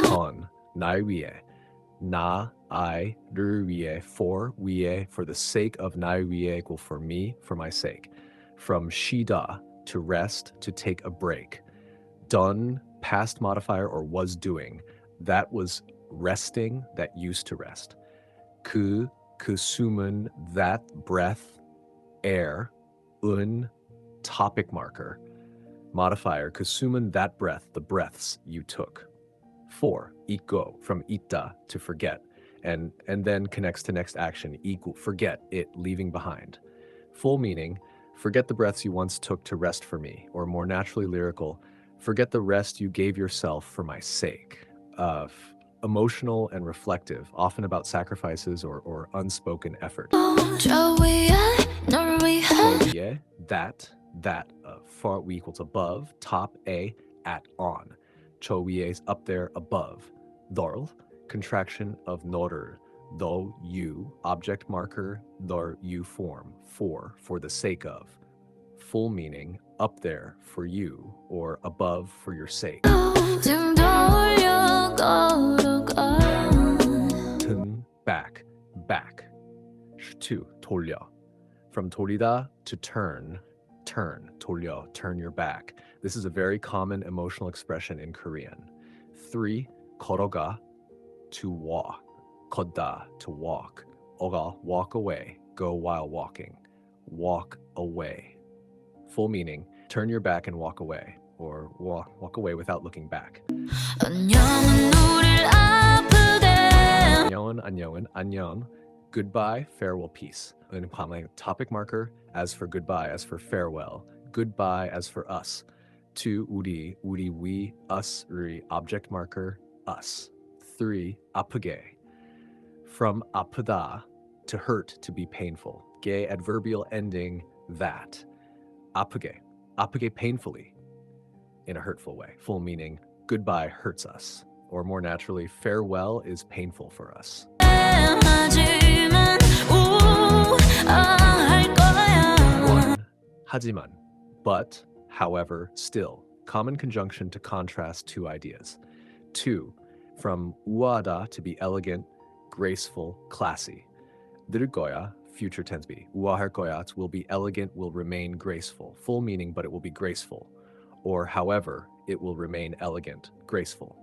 Con, 날 위해. 나, I,를 위해, for the sake of, 날 위해 equal for me, for my sake. From 쉬다, to rest, to take a break. Done, past modifier or was doing. That was resting, that used to rest. 그 숨은, that breath, air. 은, topic marker. Modifier, 그 숨은, that breath, the breaths you took. 4. 잊고, from ita, to forget, and then connects to next action, 잊고, forget, it, leaving behind. Full meaning, forget the breaths you once took to rest for me, or more naturally lyrical, forget the rest you gave yourself for my sake. Emotional and reflective, often about sacrifices or unspoken effort. 저 위에, that, far we equals above, top a, at on. 저 위에 is up there above. 널, contraction of 너를. 너, you, object marker, 널, you form. For the sake of. Full meaning, up there for you, or above for your sake. 등, back. 2. 돌려. From 돌리다, to turn, 돌려, turn your back. This is a very common emotional expression in Korean. 3. 걸어가, to walk. 걷다, to walk. 어가, walk away, go while walking. Walk away. Full meaning, turn your back and walk away, or walk away without looking back. 안녕, goodbye, farewell, peace. Topic marker, as for goodbye, as for farewell. Goodbye, as for us. 2. 우리, we, us, object marker, us. 3. 아프게. From 아프다, to hurt, to be painful. 게, adverbial ending, that. 아프게 painfully, in a hurtful way. Full meaning, goodbye hurts us. Or more naturally, farewell is painful for us. 하지만, but, however, still. Common conjunction to contrast two ideas. 2. From 우아하다, to be elegant, graceful, classy. 늘 거야, future tense be. 우아할 거야, will be elegant, will remain graceful. Full meaning, but it will be graceful. Or however, it will remain elegant, graceful.